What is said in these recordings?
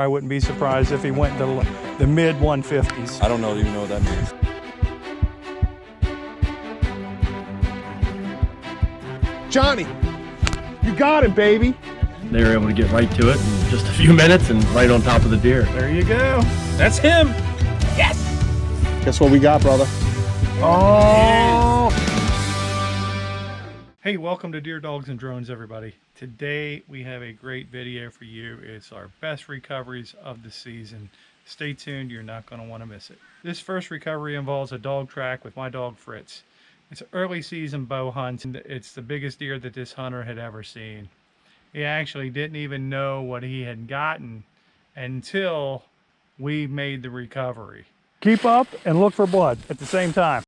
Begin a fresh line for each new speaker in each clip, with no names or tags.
I wouldn't be surprised if he went to the mid 150s.
I don't even know what that means.
Johnny, you got it, baby.
They were able to get right to it in just a few minutes and right on top of the deer.
There you go.
That's him.
Yes. Guess what we got, brother?
Oh! Hey, welcome to Deer Dogs and Drones, everybody. Today we have a great video for you. It's our best recoveries of the season. Stay tuned, you're not going to want to miss it. This first recovery involves a dog track with my dog Fritz. It's an early season bow hunt, and it's the biggest deer that this hunter had ever seen. He actually didn't even know what he had gotten until we made the recovery. Keep up and look for blood at the same time.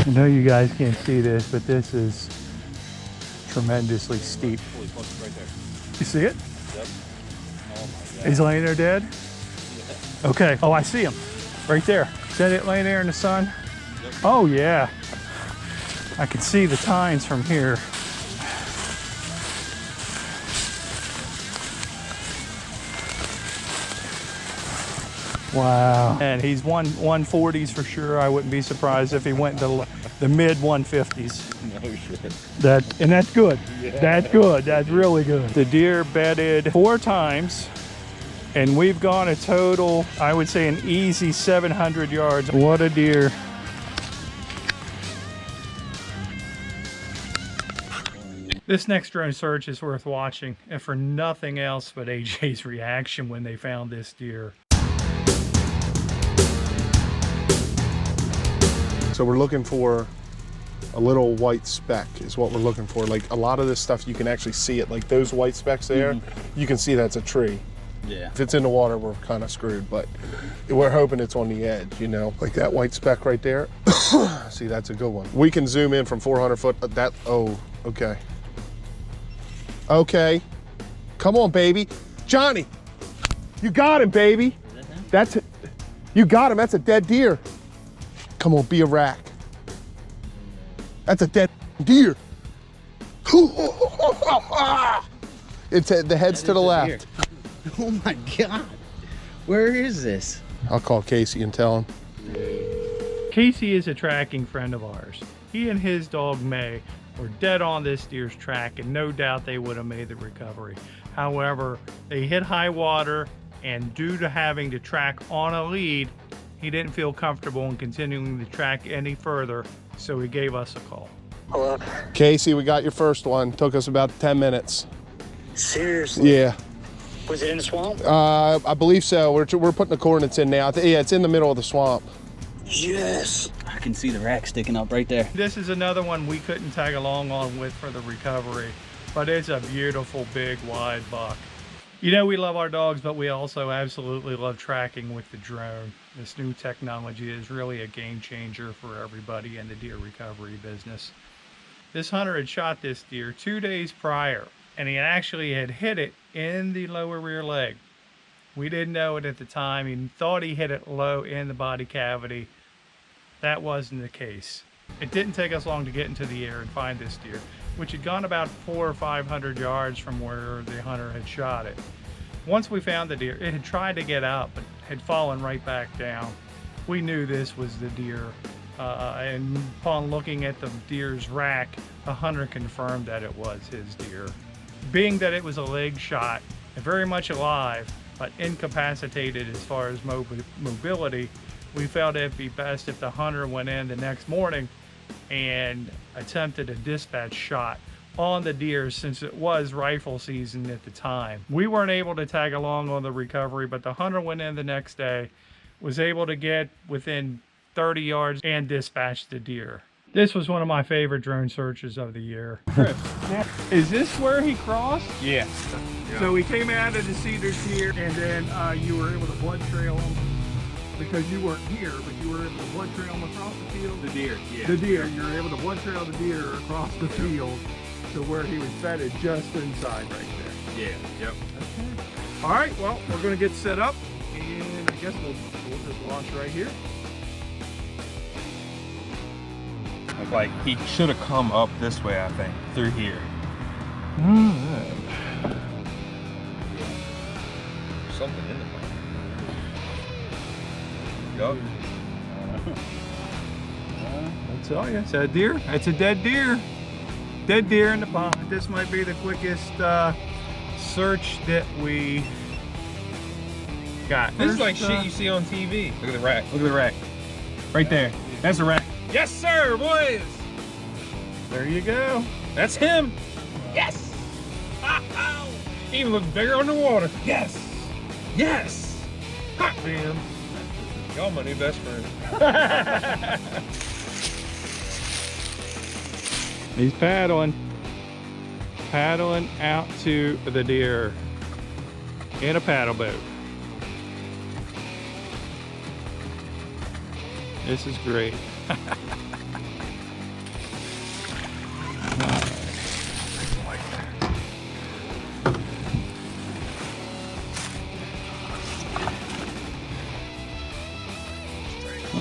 I know you guys can't see this, but this is tremendously steep.
Right there.
You see it?
Yep. Oh my God.
He's laying there dead?
Yeah.
Okay. Oh, I see him. Right there. Is that it laying there in the sun?
Yep.
Oh, yeah. I can see the tines from here. Wow. And he's 140s for sure. I wouldn't be surprised if he went to the mid 150s.
No shit.
That's good.
Yeah.
That's good. That's really good. The deer bedded 4 times, and we've gone a total, I would say, an easy 700 yards. What a deer. This next drone search is worth watching, and for nothing else but AJ's reaction when they found this deer.
So we're looking for a little white speck is what we're looking for. Like a lot of this stuff, you can actually see it. Like those white specks there, you can see that's a tree.
Yeah.
If it's in the water, we're kind of screwed, but we're hoping it's on the edge, you know? Like that white speck right there. See, that's a good one. We can zoom in from 400 foot. Oh, okay. Okay. Come on, baby. Johnny, you got him, baby. That's it. You got him. That's a dead deer. Come on, be a rack. That's a dead deer. It's the head's to the left.
Oh my God. Where is this?
I'll call Casey and tell him.
Casey is a tracking friend of ours. He and his dog May were dead on this deer's track, and no doubt they would have made the recovery. However, they hit high water, and due to having to track on a lead, he didn't feel comfortable in continuing the track any further, so he gave us a call.
Hello?
Casey, we got your first one. Took us about 10 minutes.
Seriously?
Yeah.
Was it in the swamp?
I believe so. We're putting the coordinates in now. Yeah, it's in the middle of the swamp.
Yes.
I can see the rack sticking up right there.
This is another one we couldn't tag along on with for the recovery, but it's a beautiful, big, wide buck. You know, we love our dogs, but we also absolutely love tracking with the drone. This new technology is really a game changer for everybody in the deer recovery business. This hunter had shot this deer 2 days prior, and he actually had hit it in the lower rear leg. We didn't know it at the time. He thought he hit it low in the body cavity. That wasn't the case. It didn't take us long to get into the air and find this deer, which had gone about 400 or 500 yards from where the hunter had shot it. Once we found the deer, it had tried to get up, but had fallen right back down. We knew this was the deer, and upon looking at the deer's rack, the hunter confirmed that it was his deer. Being that it was a leg shot, and very much alive, but incapacitated as far as mobility, we felt it'd be best if the hunter went in the next morning and attempted a dispatch shot on the deer, since it was rifle season at the time. We weren't able to tag along on the recovery, but the hunter went in the next day, was able to get within 30 yards and dispatch the deer. This was one of my favorite drone searches of the year. Is this where he crossed?
Yeah.
So he came out of the cedars here, and then you were able to blood trail him because you weren't here, but you were able to blood trail him across the field.
The deer, yeah.
The deer, you were able to blood trail the deer across the field to where he was bedded just inside right there.
Yeah, yep.
Okay. All right, well, we're going to get set up, and I guess we'll just launch right here.
Like, he should have come up this way, I think, through here.
All right.
something in the pond. Yup.
That's all you. It's a deer. It's a dead deer. Dead deer in the pond. This might be the quickest search that we got.
This is like shit you see on TV. Look at the rack.
Look at the rack. Right there. That's the rack.
Yes, sir, boys.
There you go.
That's him. Yes. He even looks bigger underwater. Yes. Yes. Hot man. Y'all my new best friend.
He's paddling out to the deer in a paddle boat. This is great.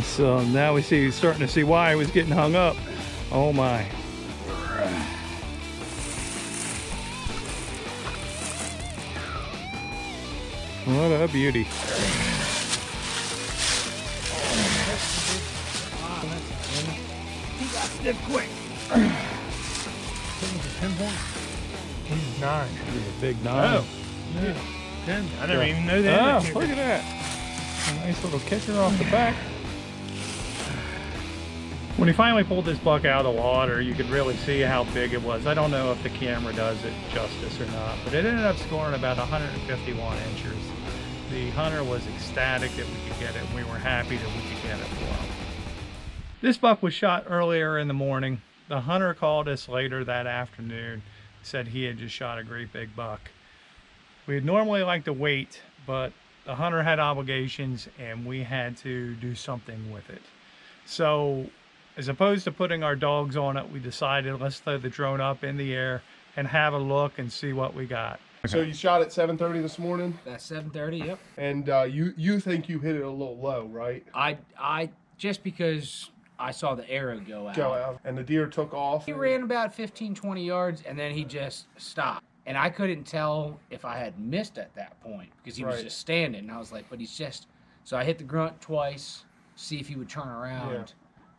So now we see, starting to see why he was getting hung up. Oh my. What a beauty. He got stiff quick.
He's 9.
He's a big 9.
Oh.
Yeah.
10. I didn't even know that.
Oh, look at that. A nice little kicker off the back. When he finally pulled this buck out of the water, you could really see how big it was. I don't know if the camera does it justice or not, but it ended up scoring about 151 inches. The hunter was ecstatic that we could get it, and we were happy that we could get it for him. This buck was shot earlier in the morning. The hunter called us later that afternoon, said he had just shot a great big buck. We'd normally like to wait, but the hunter had obligations and we had to do something with it. So as opposed to putting our dogs on it, we decided let's throw the drone up in the air and have a look and see what we got.
So you shot at 7:30 this morning,
That's 7:30. Yep.
and you think you hit it a little low, right?
I just because I saw the arrow go out.
Go out, and the deer took off.
He ran about 15, 20 yards, and then he just stopped. And I couldn't tell if I had missed at that point because he was
Right.
just standing. And I was like, but he's just. So I hit the grunt twice, see if he would turn around,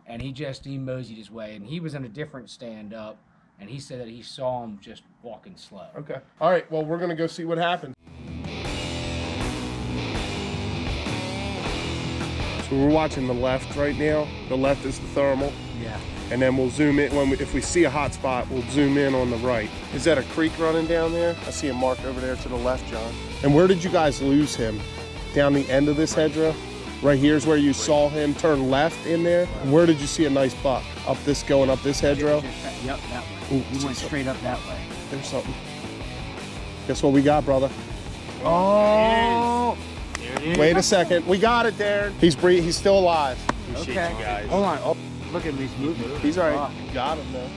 Yeah.
and he moseyed his way. And he was in a different stand up, and he said that he saw him just walking slow.
Okay. All right. Well, we're gonna go see what happened. So we're watching the left right now. The left is the thermal.
Yeah.
And then we'll zoom in if we see a hot spot, we'll zoom in on the right. Is that a creek running down there? I see a mark over there to the left, John. And where did you guys lose him? Down the end of this hedgerow? Right here's where you saw him turn left in there. And where did you see a nice buck? Going up this hedgerow?
Yep, that way.
Ooh,
He went straight up that way.
There's something. Guess what we got, brother?
Oh! There it is.
Wait a second. We got it, Darren. He's still alive.
Okay. Hold on. Oh, look at him. He's moving.
He's all right.
Fuck.
You got him, though.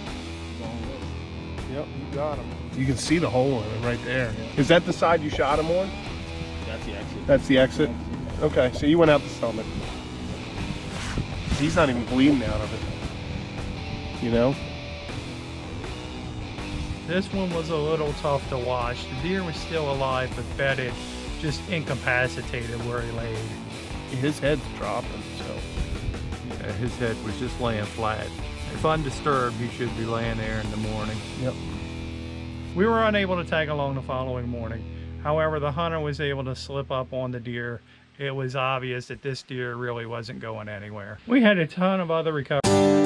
Yep, you got him. You can see the hole in it right there. Is that the side you shot him on?
That's the exit.
That's the exit? Okay, so you went out the stomach. He's not even bleeding out of it. You know?
This one was a little tough to watch. The deer was still alive, but bedded, just incapacitated where he laid.
His head's dropping, so.
Yeah, his head was just laying flat. If undisturbed, he should be laying there in the morning.
Yep.
We were unable to tag along the following morning. However, the hunter was able to slip up on the deer. It was obvious that this deer really wasn't going anywhere. We had a ton of other recoveries.